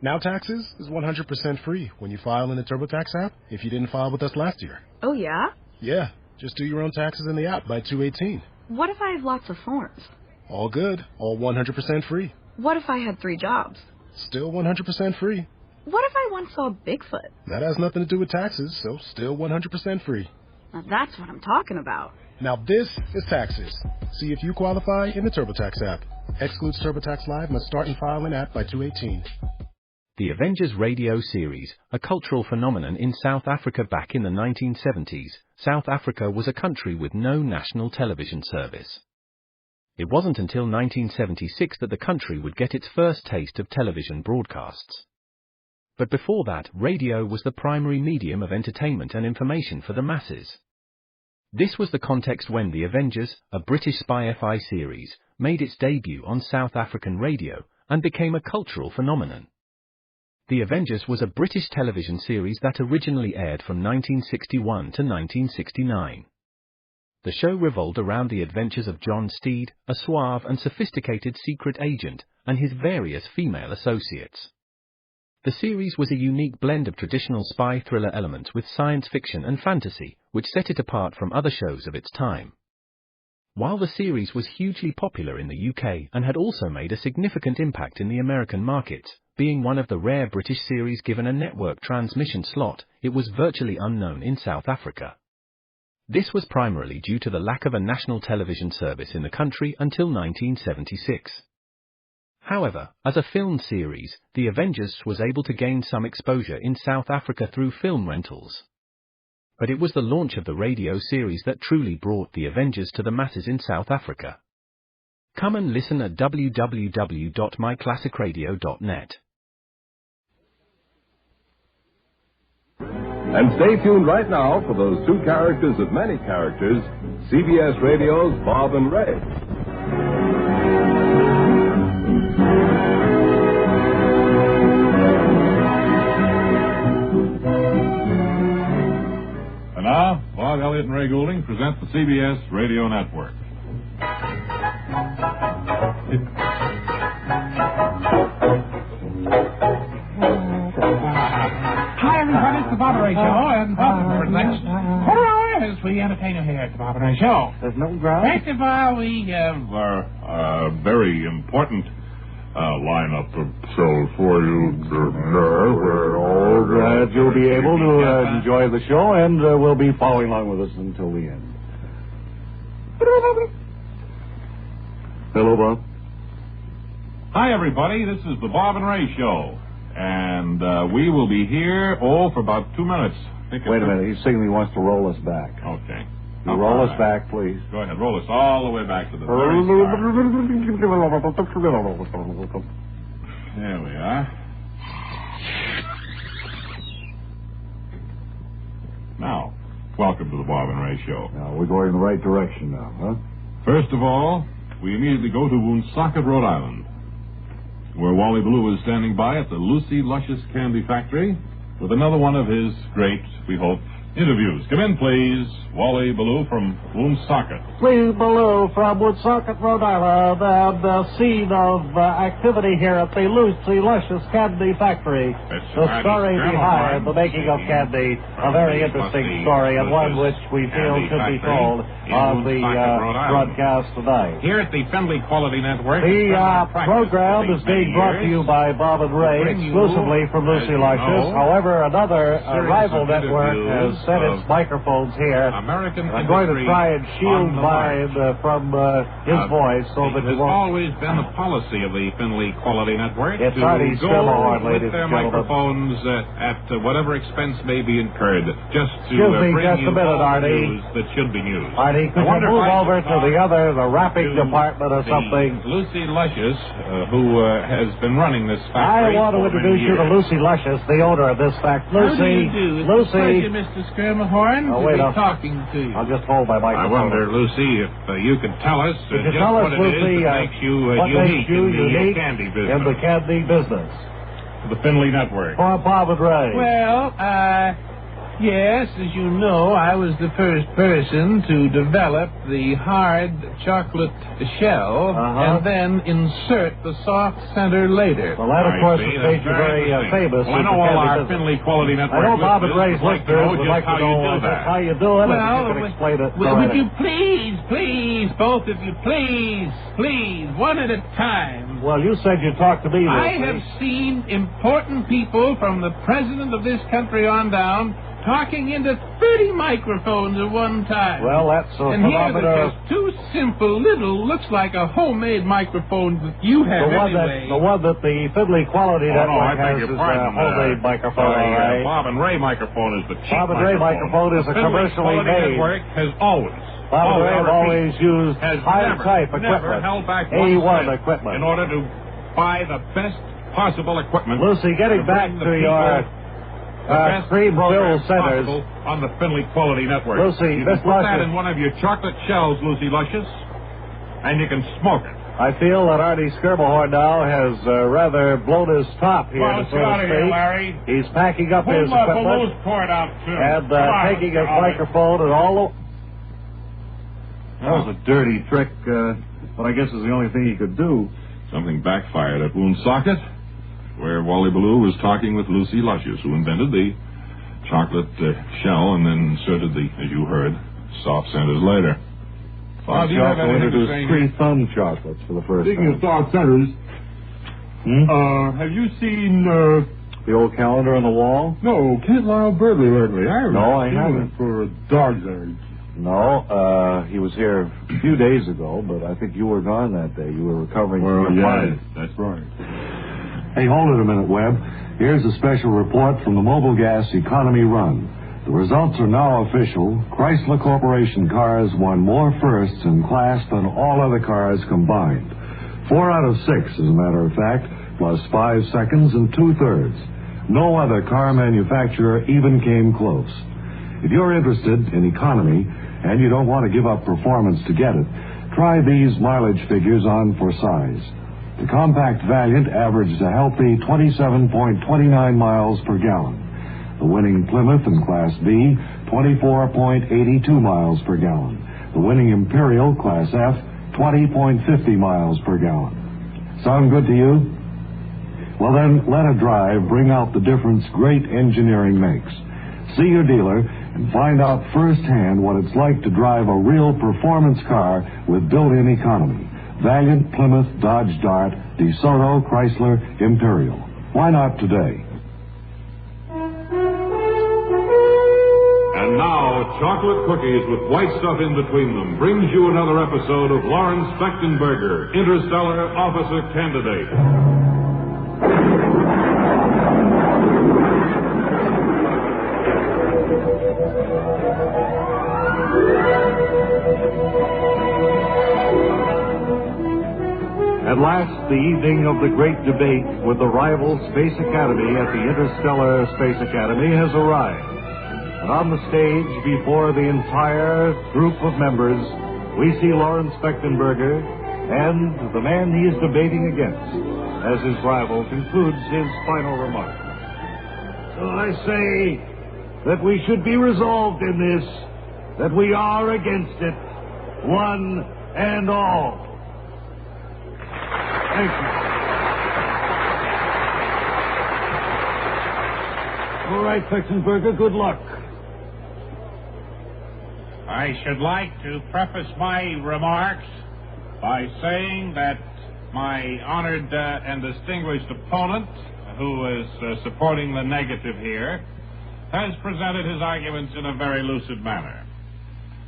Now taxes is 100% free when you file in the TurboTax app if you didn't file with us last year. Oh, yeah? Yeah, just do your own taxes in the app by 2/18. What if I have lots of forms? All good, all 100% free. What if I had 3 jobs? Still 100% free. What if I once saw Bigfoot? That has nothing to do with taxes, so still 100% free. Now that's what I'm talking about. Now this is taxes. See if you qualify in the TurboTax app. Excludes TurboTax Live, must start and file in app by 2/18. The Avengers radio series, a cultural phenomenon in South Africa back in the 1970s. South Africa was a country with no national television service. It wasn't until 1976 that the country would get its first taste of television broadcasts. But before that, radio was the primary medium of entertainment and information for the masses. This was the context when The Avengers, a British spy-fi series, made its debut on South African radio and became a cultural phenomenon. The Avengers was a British television series that originally aired from 1961 to 1969. The show revolved around the adventures of John Steed, a suave and sophisticated secret agent, and his various female associates. The series was a unique blend of traditional spy thriller elements with science fiction and fantasy, which set it apart from other shows of its time. While the series was hugely popular in the UK and had also made a significant impact in the American markets, being one of the rare British series given a network transmission slot, it was virtually unknown in South Africa. This was primarily due to the lack of a national television service in the country until 1976. However, as a film series, The Avengers was able to gain some exposure in South Africa through film rentals. But it was the launch of the radio series that truly brought The Avengers to the masses in South Africa. Come and listen at www.myclassicradio.net. And stay tuned right now for those 2 characters of many characters, CBS Radio's Bob and Ray. And now, Bob, Elliott, and Ray Goulding present the CBS Radio Network. Hi, everybody, it's the Bob and Ray Show, and welcome for the next quarter hour as we entertain you here at the Bob and Ray Show. There's no ground? First of all, we have Our very important lineup of shows for you today. We're all glad you'll be able to enjoy the show, and we'll be following along with us until the end. Hello, Bob. Hi, everybody. This is the Bob and Ray Show. And we will be here, for about 2 minutes. Wait a minute. He's saying he wants to roll us back. Okay. You roll us back, please. Go ahead. Roll us all the way back to the very start. There we are. Now, welcome to the Bob and Ray Show. Now, we're going in the right direction now, huh? First of all, we immediately go to Woonsocket, Rhode Island, where Wally Ballou is standing by at the Lucy Luscious Candy Factory with another one of his great, we hope, interviews. Come in, please. Wally Ballou from Woonsocket. Lee Ballou from Woonsocket, Rhode Island, and the scene of activity here at the Lucy Luscious Candy Factory. The story behind the making of candy, a very interesting story, and one which we feel should be told on the broadcast tonight. Here at the Findlay Quality Network, the program is being brought to you by Bob and Ray, exclusively from Lucy Luscious. However, another rival network has set its microphones here. I'm going to try and shield mine from his voice so that it has always been the policy of the Findlay Quality Network to go with their microphones at whatever expense may be incurred, just to bring you all the news that should be news. Artie, could you move over to the wrapping department or something? Lucy Luscious, who has been running this factory. I want to introduce you to Lucy Luscious, the owner of this factory. Lucy, Lucy, Mr. Skirmahorn, wait to be talking to you. I'll just hold my microphone. I wonder, Lucy, if you could tell us just what it Lucy, is that makes you unique in the candy business. In the candy business. The Findlay Network. For Bob and Ray. Well, Yes, as you know, I was the first person to develop the hard chocolate shell and then insert the soft center later. Well, that, of course, has made you very famous. Well, I know all our Finley Quality Network. I know Bob and Ray's listeners would like to know how you do it, and you can explain it. Would you please, both of you, please, one at a time. Well, you said you talked to me. I have seen important people from the president of this country on down talking into 30 microphones at one time. Well, that's a and phenomenon. And here's just too simple, little, looks like a homemade microphone that you have anyway. The one that the Fiddly Quality Network has is a homemade microphone. The Bob and Ray microphone is the cheap Bob and Ray microphone is a commercially made. Network has always. Bob and Ray have always used high-type equipment, never held back A1 equipment, in order to buy the best possible equipment. Lucy, getting back to your cream bill centers on the Finley Quality Network. Lucy, you can put that in one of your chocolate shells, Lucy Luscious, and you can smoke it. I feel that Artie Skirblehorn now has rather blown his top here, so to speak. Larry. He's packing up his equipment and taking his microphone and all the... That was a dirty trick, but I guess is the only thing he could do. Something backfired at Woonsocket, where Wally Ballou was talking with Lucy Luscious, who invented the chocolate shell and then inserted the, as you heard, soft centers later. Bob, you also introduced 3 thumb chocolates for the first Speaking time. of soft centers, have you seen the old calendar on the wall? No, Kent Lyle Burley lately. No, I haven't. For dog centers. No, he was here a few days ago, but I think you were gone that day. You were recovering from your party. That's right. Hey, hold it a minute, Webb. Here's a special report from the Mobile Gas Economy Run. The results are now official. Chrysler Corporation cars won more firsts in class than all other cars combined. 4 out of 6, as a matter of fact, plus 5 seconds and 2/3. No other car manufacturer even came close. If you're interested in economy and you don't want to give up performance to get it, try these mileage figures on for size. The compact Valiant averaged a healthy 27.29 miles per gallon. The winning Plymouth in Class B, 24.82 miles per gallon. The winning Imperial, Class F, 20.50 miles per gallon. Sound good to you? Well then, let a drive bring out the difference great engineering makes. See your dealer and find out firsthand what it's like to drive a real performance car with built-in economy. Valiant, Plymouth, Dodge Dart, DeSoto, Chrysler, Imperial. Why not today? And now, chocolate cookies with white stuff in between them brings you another episode of Lawrence Fechtenberg, Interstellar Officer Candidate. At last, the evening of the great debate with the rival Space Academy at the Interstellar Space Academy has arrived. And on the stage, before the entire group of members, we see Lawrence Fechtenberger and the man he is debating against, as his rival concludes his final remark. So I say that we should be resolved in this, that we are against it, one and all. Thank you. All right, Fechtenberger, good luck. I should like to preface my remarks by saying that my honored and distinguished opponent, who is supporting the negative here, has presented his arguments in a very lucid manner.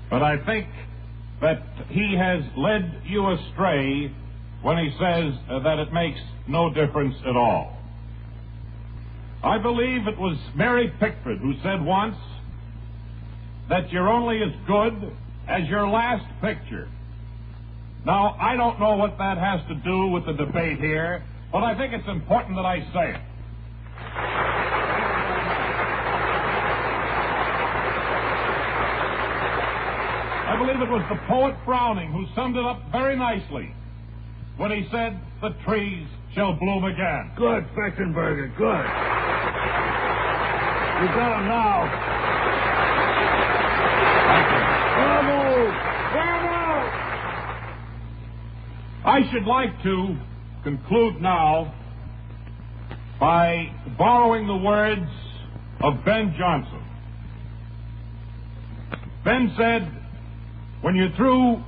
But I think that he has led you astray when he says that it makes no difference at all. I believe it was Mary Pickford who said once that you're only as good as your last picture. Now, I don't know what that has to do with the debate here, but I think it's important that I say it. I believe it was the poet Browning who summed it up very nicely when he said, "The trees shall bloom again." Good, Fechtenberger, good. You got him now. I should like to conclude now by borrowing the words of Ben Johnson. Ben said, when you're through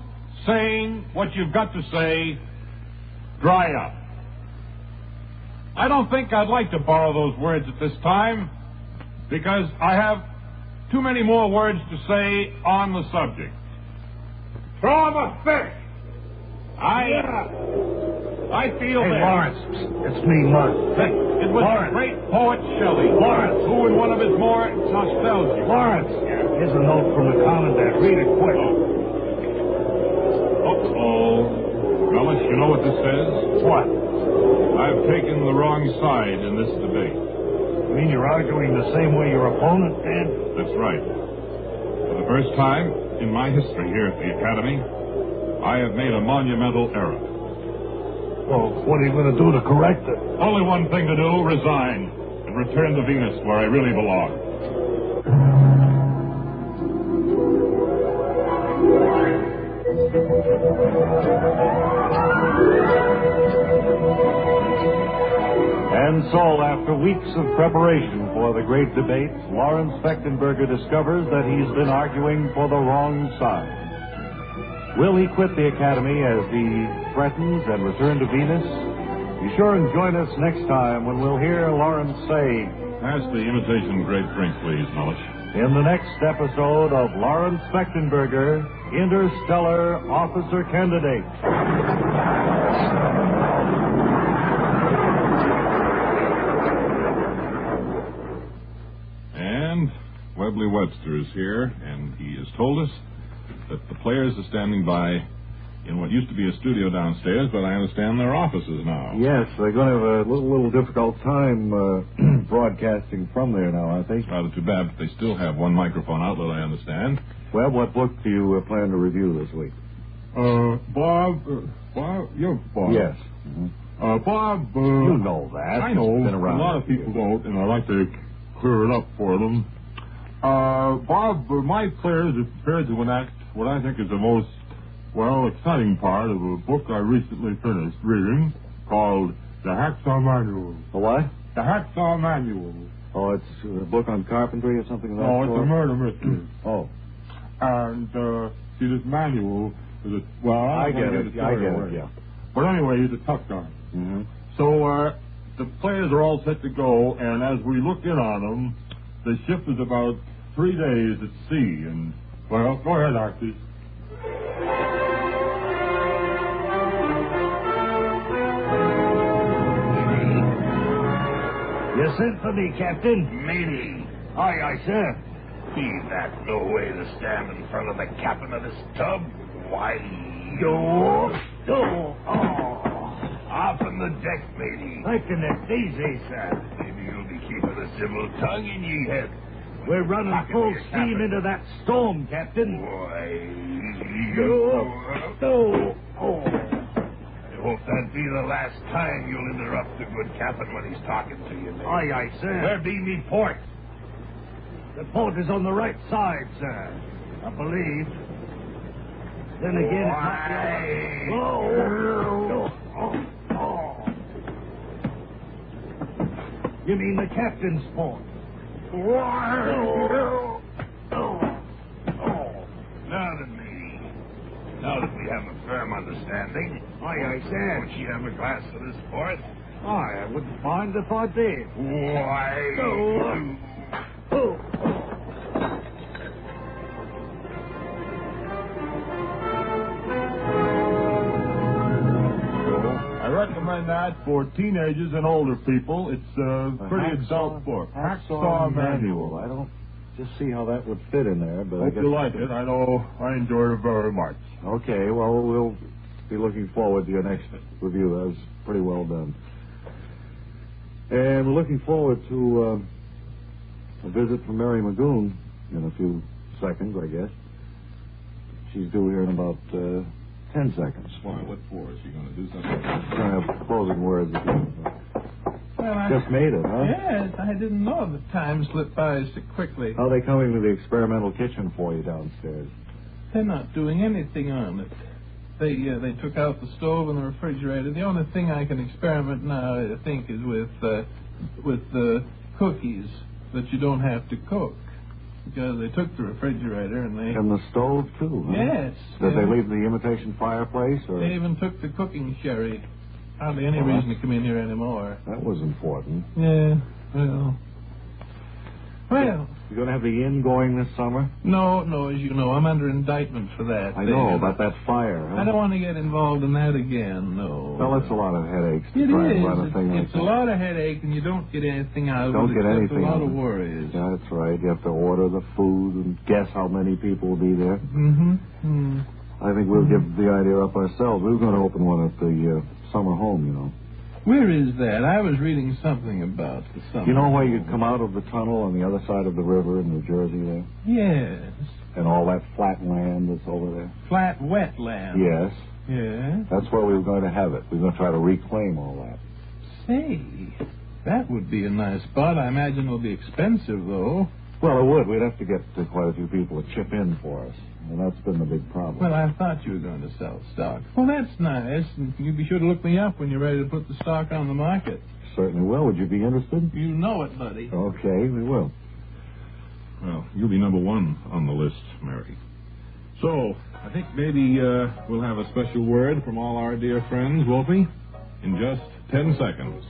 saying what you've got to say, dry up. I don't think I'd like to borrow those words at this time because I have too many more words to say on the subject. Throw him a fish! I feel Hey, that. Lawrence, it's me, Mud. Hey, it was Lawrence. the great poet Shelley. Lawrence. Who, in one of his more nostalgic. Lawrence, here's a note from the commandant. Read it quick. Mellish, you know what this says? What? I've taken the wrong side in this debate. You mean you're arguing the same way your opponent did? That's right. For the first time in my history here at the Academy, I have made a monumental error. Well, what are you going to do to correct it? Only one thing to do, resign and return to Venus where I really belong. And so, after weeks of preparation for the great debate, Lawrence Fechtenberg discovers that he's been arguing for the wrong side. Will he quit the Academy as he threatens and return to Venus? Be sure and join us next time when we'll hear Lawrence say, Pass the imitation great drink, please, Mellish. in the next episode of Lawrence Fechtenberger, Interstellar Officer Candidate. And Webley Webster is here, and he has told us that the players are standing by in what used to be a studio downstairs, but I understand they're offices now. Yes, they're going to have a little difficult time broadcasting from there now, aren't they? It's rather too bad, but they still have one microphone outlet, I understand. Well, what book do you plan to review this week? Bob, you're Bob. Yes. Bob, You know that. I know. It's been around A lot of for years. people don't, and I like to clear it up for them. Bob, my players are prepared to enact what I think is the most, exciting part of a book I recently finished reading called The Hacksaw Manual. The what? The Hacksaw Manual. Oh, it's a book on carpentry or something like that? No, it's a murder mystery. Oh. And, see, this manual is I get it, yeah. But anyway, he's a tough guy. Mm-hmm. So, the players are all set to go, and as we look in on them, the ship is about 3 days at sea, and, go ahead, Archie. You sent for me, Captain? Matey, Aye, aye, sir. be that no way to stand in front of the captain of this tub? Why, Oh. off on the deck, matey. Taking it easy, sir. Maybe you'll be keeping a civil tongue in ye head. We're running Talking full to your steam captain. into that storm, Captain. Why, I hope that be the last time you'll interrupt the good captain when he's talking to you, matey. Aye, aye, sir. Where be me port? The port is on the right side, sir. I believe. Then again, Why? You mean the captain's port? Now that we have a firm understanding, Aye, aye, sir. won't you have a glass of this port? Aye, I wouldn't mind if I did. Why? I recommend that for teenagers and older people. It's a pretty adult book. Hacksaw Manual. I don't just see how that would fit in there, but I Hope guess... you like it. I know I enjoyed it very much. Okay, well, we'll be looking forward to your next review. That was pretty well done. And we're looking forward to a visit from Mary Magoon in a few seconds, I guess. She's due here in about 10 seconds. Why, what for? Is she going to do something? Trying to have closing words. Well, Just made it, huh? Yes, I didn't know the time slipped by so quickly. How are they coming to the experimental kitchen for you downstairs? They're not doing anything on it. They took out the stove and the refrigerator. The only thing I can experiment now, I think, is with the cookies that you don't have to cook. Because they took the refrigerator and they... And the stove, too, huh? Yes. Did they leave the imitation fireplace, or...? They even took the cooking sherry. Hardly any reason to come in here anymore. That was important. Yeah, well... You going to have the inn going this summer? No, as you know, I'm under indictment for that. I know, about that fire, huh? I don't want to get involved in that again, no. Well, it's a lot of headaches to It try and is. run a thing like It's that. a lot of headache, and you don't get anything out of it. Don't get anything a lot out of of it. worries. Yeah, that's right. You have to order the food and guess how many people will be there. Mm-hmm. I think we'll give the idea up ourselves. We were going to open one at the summer home, you know. Where is that? I was reading something about the summer. You know where you come out of the tunnel on the other side of the river in New Jersey there? Yes. And all that flat land that's over there? Flat, wet land. Yes. Yeah. That's where we were going to have it. We were going to try to reclaim all that. Say, that would be a nice spot. I imagine it'll be expensive, though. Well, it would. We'd have to get quite a few people to chip in for us. And that's been the big problem. Well, I thought you were going to sell stock. Well, that's nice. And you be sure to look me up when you're ready to put the stock on the market. Certainly will. Would you be interested? You know it, buddy. Okay, we will. Well, you'll be number one on the list, Mary. So, I think maybe we'll have a special word from all our dear friends, Wolfie, in just 10 seconds.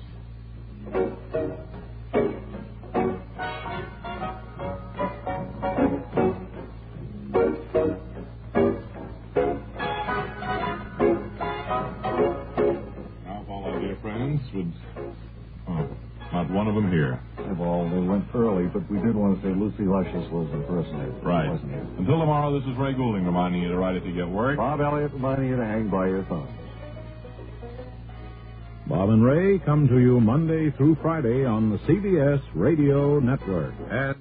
Not one of them here. Well, they went early, but we did want to say Lucy Luscious was impersonated. Right. Wasn't he? Until tomorrow, this is Ray Goulding reminding you to write if you get work. Bob Elliott reminding you to hang by your thumb. Bob and Ray come to you Monday through Friday on the CBS Radio Network. And